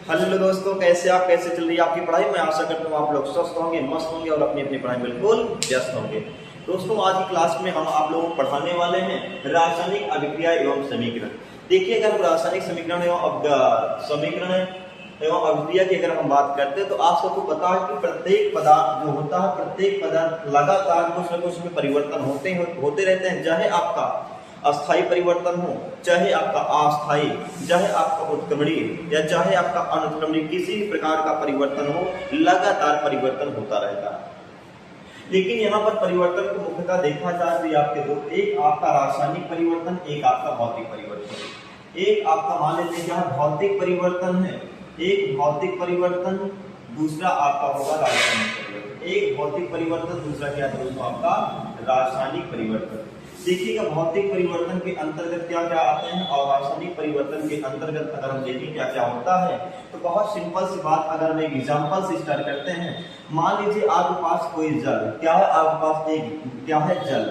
Hello दोस्तों, कैसे आप कैसे चल रही है आपकी पढ़ाई। मैं आशा करता हूँ आप लोग स्वस्थ होंगे, मस्त होंगे और अपनी अपनी पढ़ाई बिल्कुल व्यस्त होंगे। दोस्तों, आज की क्लास में हम आप लोगों को पढ़ाने वाले हैं रासायनिक अभिक्रिया एवं समीकरण। देखिए, अगर हम रासायनिक समीकरण एवं अभिक्रिया की अगर हम बात करते हैं तो आप सबको पता है कि प्रत्येक पदार्थ जो होता है, प्रत्येक पदार्थ लगातार कुछ न कुछ में परिवर्तन होते रहते हैं। चाहे आपका अस्थायी परिवर्तन हो, चाहे आपका अस्थायी, चाहे आपका उत्क्रमणीय या चाहे आपका अनुत्क्रमणीय, किसी भी प्रकार का परिवर्तन हो, लगातार परिवर्तन होता रहता है। लेकिन यहाँ पर परिवर्तन को मुख्यतः देखा जाए तो आपके दो, एक आपका रासायनिक परिवर्तन, एक आपका भौतिक परिवर्तन। एक आपका मान लेते हैं यहाँ भौतिक परिवर्तन है, एक भौतिक परिवर्तन, दूसरा आपका होगा रासायनिक परिवर्तन। एक भौतिक परिवर्तन, दूसरा क्या है दोस्तों आपका रासायनिक परिवर्तन। देखिएगा, भौतिक परिवर्तन के अंतर्गत क्या क्या आते हैं और रासायनिक परिवर्तन के अंतर्गत अगर हम देखें क्या क्या होता है तो बहुत सिंपल सी बात, अगर हम एक एग्जांपल से स्टार्ट करते हैं। मान लीजिए आपके पास कोई जल, क्या है आपके पास एक क्या है जल।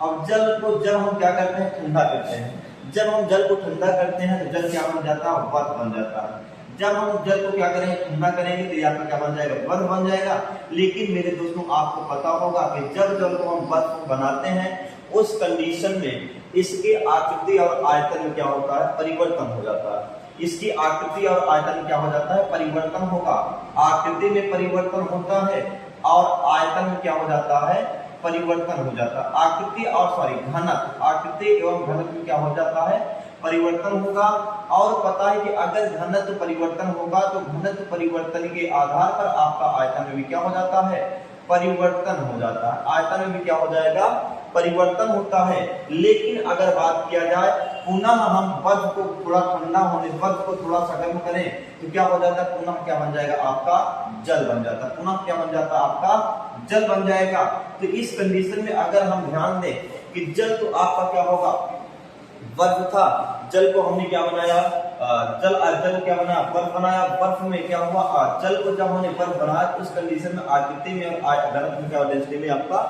अब जल को जब हम क्या करते हैं ठंडा करते हैं। जब हम जल को ठंडा करते हैं तो जल क्या बन जाता है, बर्फ बन जाता है। जब हम जल को क्या करेंगे ठंडा करेंगे तो यहाँ पर क्या बन जाएगा, बर्फ बन जाएगा। लेकिन मेरे दोस्तों आपको पता होगा कि जब जल को हम बर्फ बनाते हैं उस कंडीशन में इसके आकृति और आयतन में क्या होता है, परिवर्तन हो जाता है। इसकी आकृति और आयतन क्या हो जाता है, परिवर्तन होगा। आकृति में परिवर्तन होता है और आयतन में क्या हो जाता है, परिवर्तन हो जाता है। आकृति और घनत्व, आकृति एवं घनत्व में क्या हो जाता है, परिवर्तन होगा। और पता है कि अगर घनत्व परिवर्तन होगा तो घनत्व परिवर्तन के आधार पर आपका आयतन में भी क्या हो जाता है, परिवर्तन हो जाता है। आयतन में भी क्या हो जाएगा, परिवर्तन होता है। लेकिन अगर बात किया जाए पुनः हम बर्फ को थोड़ा ठंडा होने, बर्फ को थोड़ा सा गर्म करें तो क्या हो जाता है, पुनः क्या बन जाएगा, आपका जल बन जाता है। पुनः क्या बन जाता है, आपका जल बन जाएगा। तो इस कंडीशन में अगर हम ध्यान दें कि जल तो आपका क्या होगा, बर्फ था, जल को हमने क्या बनाया, जल क्या बनाया, बर्फ बनाया। बर्फ में क्या हुआ, जल को जब हमने बर्फ बनाया उस कंडीशन में आकृति में और घनत्व में क्या डेंसिटी में आपका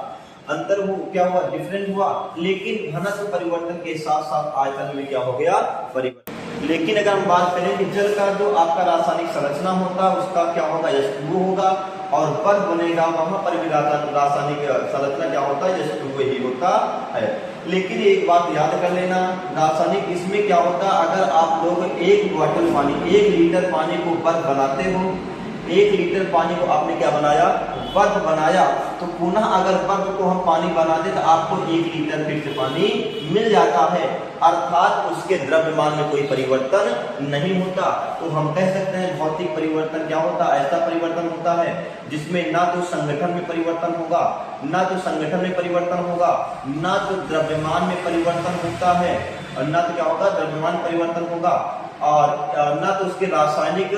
अंतर हो क्या हुआ, डिफरेंट हुआ। लेकिन घनत्व परिवर्तन के साथ साथ आयतन में क्या हो गया, परिवर्तन। लेकिन अगर हम बात करें कि जल का जो आपका रासायनिक संरचना होता है उसका क्या होगा, H2O होगा। और बर्फ बनेगा वहां पर भी रासायनिक संरचना क्या होता है, H2O ही होता है। लेकिन एक बात याद कर लेना, रासायनिक इसमें क्या होता है, अगर आप लोग एक बोतल पानी, 1 लीटर पानी को बर्फ बनाते हो, 1 लीटर पानी को आपने क्या बनाया, बर्फ बनाया, तो पुनः अगर बर्फ को हम पानी बना दे तो आपको 1 लीटर फिर से पानी मिल जाता है। अर्थात उसके द्रव्यमान में कोई परिवर्तन नहीं होता। तो हम कह सकते हैं भौतिक परिवर्तन क्या होता है, ऐसा परिवर्तन होता है जिसमें ना तो संगठन में परिवर्तन होगा, ना तो संगठन में परिवर्तन होगा, ना तो द्रव्यमान में परिवर्तन होता है, और ना तो क्या होगा, द्रव्यमान परिवर्तन होगा, और ना तो उसके रासायनिक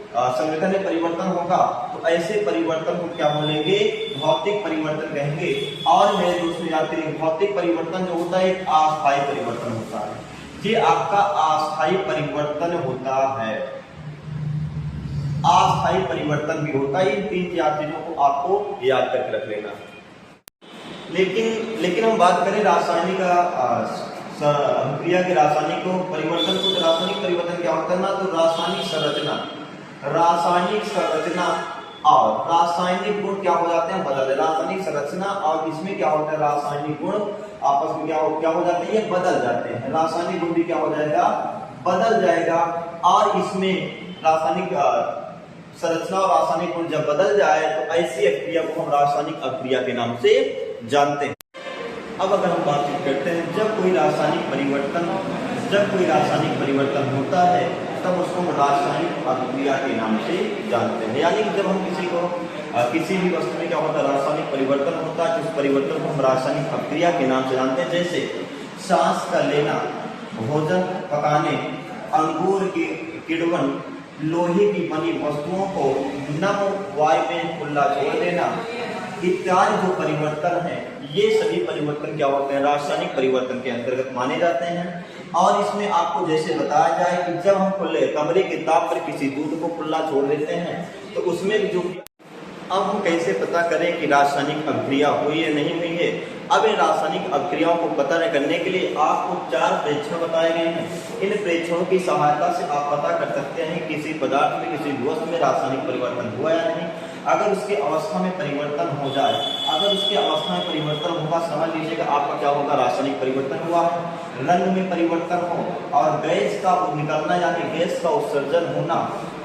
संगठन में परिवर्तन होगा। तो ऐसे परिवर्तन को क्या बोलेंगे, भौतिक परिवर्तन कहेंगे। और मेरे दोस्तों याद करिए, भौतिक परिवर्तन जो होता है एक अस्थायी परिवर्तन होता है। ये आपका अस्थायी परिवर्तन होता है, अस्थायी परिवर्तन भी होता है। इन 3-4 चीजों को आपको याद करके रख लेना। लेकिन हम बात करें रासायनिक क्रिया के रासायनिक परिवर्तन को, तो रासायनिक परिवर्तन क्या होता है ना, तो रासायनिक संरचना और रासायनिक गुण क्या हो जाते हैं, बदल। रासायनिक संरचना और इसमें क्या होता है, रासायनिक गुण आपस में क्या हो जाते हैं, ये बदल जाते हैं। रासायनिक गुण भी क्या हो जाएगा, बदल जाएगा। और इसमें रासायनिक संरचना और रासायनिक गुण जब बदल जाए तो ऐसी अभिक्रिया को हम रासायनिक अभिक्रिया के नाम से जानते हैं। अब अगर हम बातचीत करते हैं, जब कोई रासायनिक परिवर्तन होता है तब उसको हम रासायनिक अभिक्रिया के नाम से जानते हैं। यानी कि जब हम किसी भी वस्तु में क्या होता है, रासायनिक परिवर्तन होता है, तो उस परिवर्तन को हम रासायनिक अभिक्रिया के नाम से जानते हैं। जैसे सांस का लेना, भोजन पकाने, अंगूर के किण्वन, लोहे की बनी वस्तुओं को नम वायु में खुला छोड़ देना, इत्यादि जो परिवर्तन है, ये सभी परिवर्तन क्या होते हैं, रासायनिक परिवर्तन के अंतर्गत माने जाते हैं। और इसमें आपको जैसे बताया जाए कि जब हम खुले कमरे के ताप पर किसी दूध को खुला छोड़ देते हैं तो उसमें भी जो, अब हम कैसे पता करें कि रासायनिक अभिक्रिया हुई है नहीं हुई है, अब इन रासायनिक अभिक्रियाओं को पता करने के लिए आपको 4 प्रेक्षण बताए गए हैं। इन प्रेक्षणों की सहायता से आप पता कर सकते हैं किसी पदार्थ में, किसी वस्तु में रासायनिक परिवर्तन हुआ या नहीं। अगर उसकी अवस्था में परिवर्तन हो जाए, अगर उसकी अवस्था में परिवर्तन होगा, समझ लीजिएगा आपका क्या होगा, रासायनिक परिवर्तन हुआ है। रंग में परिवर्तन हो और गैस का निकलना यानी गैस का उत्सर्जन होना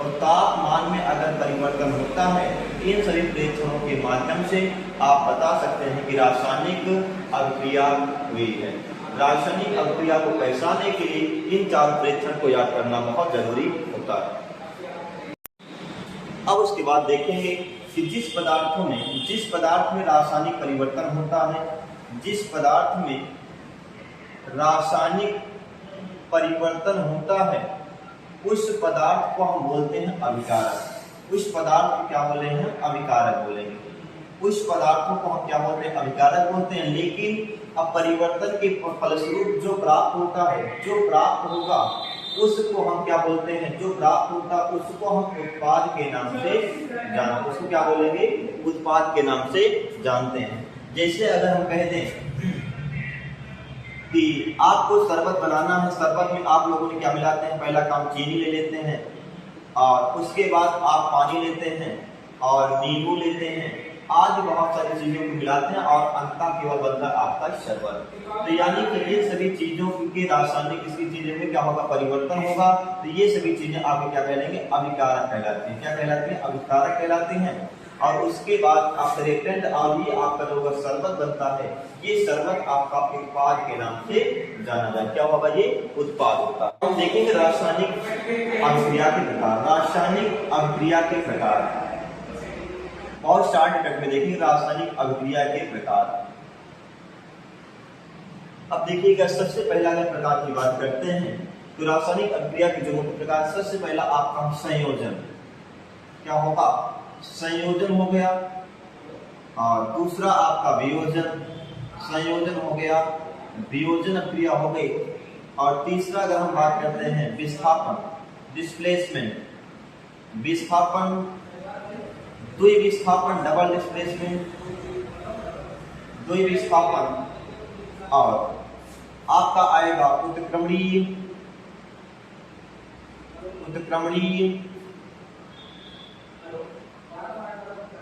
और तापमान में अगर परिवर्तन होता है, इन सभी प्रेक्षणों के माध्यम से आप बता सकते हैं कि रासायनिक अभिक्रिया हुई है। रासायनिक अभिक्रिया को पहचानने के लिए इन 4 प्रेक्षण को याद करना बहुत जरूरी होता है। अब उसके बाद देखेंगे कि जिस पदार्थ में रासायनिक परिवर्तन होता है, जिस पदार्थ में रासायनिक परिवर्तन होता है, उस पदार्थ को हम बोलते हैं अभिकारक। उस पदार्थ को क्या बोले हैं, अभिकारक बोलेंगे। उस पदार्थों को हम क्या बोलते हैं, अभिकारक बोलते हैं। लेकिन अब परिवर्तन के फलस्वरूप जो प्राप्त होता है, जो प्राप्त होगा उसको हम क्या बोलते हैं, जो प्राप्त होता है उसको हम उत्पाद के नाम से जानते, उसको क्या बोलेंगे, उत्पाद के नाम से जानते हैं। जैसे अगर हम कह दें कि आपको शरबत बनाना है, शरबत में आप लोगों ने क्या मिलाते हैं, पहला काम चीनी ले लेते हैं और उसके बाद आप पानी लेते हैं और नींबू लेते हैं, आज बहुत सारी चीजों को मिलाते हैं और अंततः केवल बनता है आपका शरबत। तो यानी कि ये सभी चीजों के रासायनिक इसकी चीजों में क्या होगा, परिवर्तन होगा। तो ये सभी चीजें आपको क्या कहलाएंगे, अभिकारक कहलाती हैं। क्या कहलाती हैं, अभिकारक कहलाती हैं। और उसके बाद आफ्टर ए टेंड और ये आपका जो शरबत बनता है, ये शरबत आपका उत्पाद के नाम से जाना जाए। क्या होगा, ये उत्पाद होता है। हम देखेंगे रासायनिक अभिक्रिया के प्रकार। रासायनिक अभिक्रिया के प्रकार और शॉर्टकट में देखेंगे रासायनिक अभिक्रिया के प्रकार। अब देखिएगा, सबसे पहला अगर प्रकार की बात करते हैं तो रासायनिक अभिक्रिया के जो मुख्य प्रकार, सबसे पहला आपका संयोजन। क्या होगा, संयोजन हो गया। और दूसरा आपका वियोजन, संयोजन हो गया, वियोजन अभिक्रिया हो गई। और तीसरा अगर हम बात करते हैं विस्थापन, डिस्प्लेसमेंट, विस्थापन, द्विविस्थापन, डबल डिस्प्लेसमेंट, द्विविस्थापन, और आपका आएगा उत्क्रमणीय,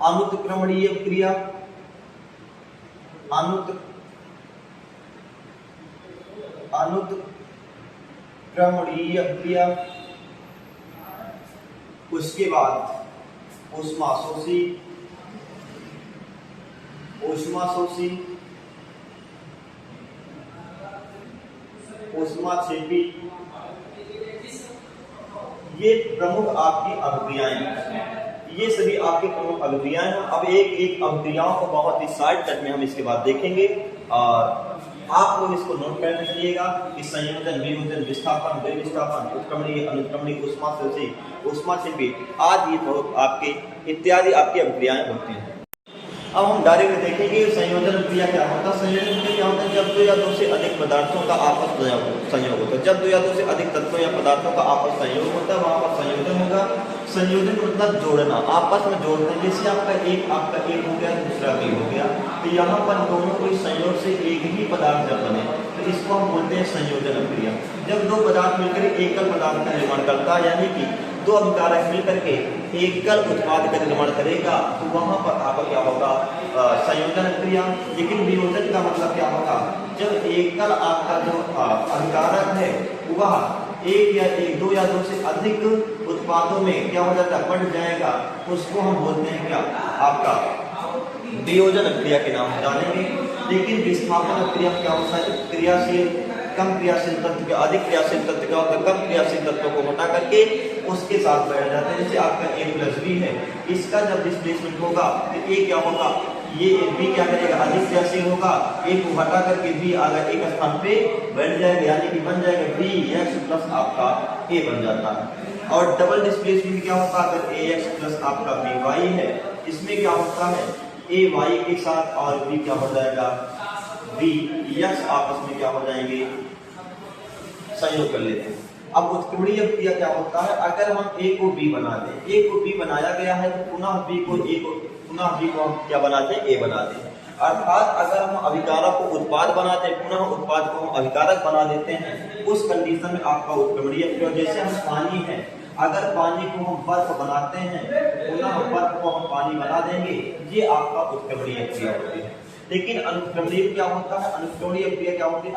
अनुत्क्रमणीय क्रिया, अनुत्क्रमणीय क्रिया। उसके बाद ऊष्माशोषी, ऊष्माक्षेपी। ये प्रमुख आपकी अभिक्रियाएं हैं, ये सभी आपके प्रमुख अभिक्रियाएं हैं। अब एक एक अभिक्रियाओं को बहुत ही शॉर्टकट में हम इसके बाद देखेंगे और आप लोग इसको नोट कर लीजिएगा कि संयोजन, वियोजन, विस्थापन, द्विविस्थापन, उत्क्रमणीय, अनुत्क्रमणीय, ऊष्माशोषी, ऊष्माक्षेपी आदि बहुत आपके इत्यादि आपकी अभिक्रियाएं होती हैं। अब हम डायरेक्ट देखेंगे संयोजन क्रिया क्या होता है। संयोजन क्रिया क्या होता है, जब 2 या 2 से अधिक पदार्थों का आपस संयोग होता है। जब 2 या 2 से अधिक तत्वों या पदार्थों का आपस संयोग होता है, वहां पर संयोजन होगा। संयोजन मतलब जोड़ना, आपस में जोड़ते हैं। जैसे आपका एक हो गया, दूसरा बी हो गया, तो यहाँ पर दोनों के संयोग से एक ही पदार्थ जब बने तो इसको हम बोलते हैं संयोजन क्रिया। जब 2 पदार्थ मिलकर एकल पदार्थ का निर्माण करता है, यानी कि 2 अभिकारक मिलकर के एकल उत्पाद का निर्माण करेगा, तो वहां पर आपका क्या होगा, संयोजन क्रिया। लेकिन वियोजन का मतलब क्या होगा, जब एकल आपका जो अभिकारक है वह 2 या 2 से अधिक उत्पादों में क्या हो जाता है, बढ़ जाएगा, उसको हम बोलते हैं क्या, आपका वियोजन क्रिया के नाम से जानेंगे। लेकिन विस्थापन क्रिया क्या होता है, क्रियाशील कम क्रियाशील तत्व के अधिक क्रियाशील तत्व का होता है, कम क्रियाशील तत्वों को हटा करके उसके साथ बैठ जाते हैं। जैसे आपका A+B है, इसका जब डिस्प्लेसमेंट होगा तो A क्या होगा, ये B क्या करेगा, अधिक क्रियाशील होगा, A को हटा करके B आगे एक स्थान पे बैठ जाएगा, यानी कि बन जाएगा BX प्लस आपका A बन जाता है। और डबल डिस्प्लेसमेंट क्या होता है, अगर AX प्लस आपका BY है, इसमें क्या होता है, AY के साथ और B क्या हो जाएगा, BX आपस में क्या हो जाएंगे, संयोग कर लेते हैं। अब उत्क्रमणीय क्रिया क्या होता है, अगर हम A को B बना दें, A को B बनाया गया है तो पुनः B को हम क्या बनाते हैं, A बनाते हैं। अर्थात अगर हम अभिकारक को उत्पाद बनाते हैं, पुनः उत्पाद को हम अभिकारक बना देते हैं, उस कंडीशन में आपका उत्क्रमणीय अक्रिया, जैसे हम पानी है, अगर पानी को हम बर्फ बनाते हैं, पुनः बर्फ को हम पानी बना देंगे, ये आपका उत्क्रमणीय अक्रिया होती है। लेकिन अनुत्क्रमणीय क्या होता है? अनुत्क्रमणीय अक्रिया क्या होती है?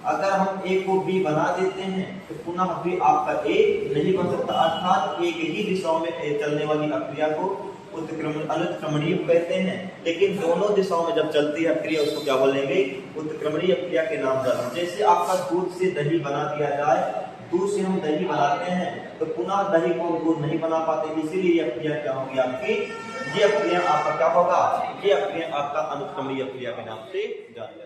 अगर हम ए को बी बना देते हैं तो पुनः भी आपका ए नहीं बन सकता, अर्थात एक ही दिशाओं में चलने वाली अक्रिया को अनुत्क्रमणीय कहते हैं। लेकिन दोनों दिशाओं में जब चलती है अक्रिया, उसको क्या बोलेंगे? उत्क्रमणीय अक्रिया के नाम जाना। जैसे आपका दूध से दही बना दिया जाए, दूध से हम दही बनाते हैं तो पुनः दही को दूध नहीं बना पाते, इसीलिए ये अक्रिया क्या होगी आपकी? ये अक्रिया आपका क्या होगा? ये अक्रिया आपका अनुत्क्रमणीय अक्रिया के नाम से जानी जाती है।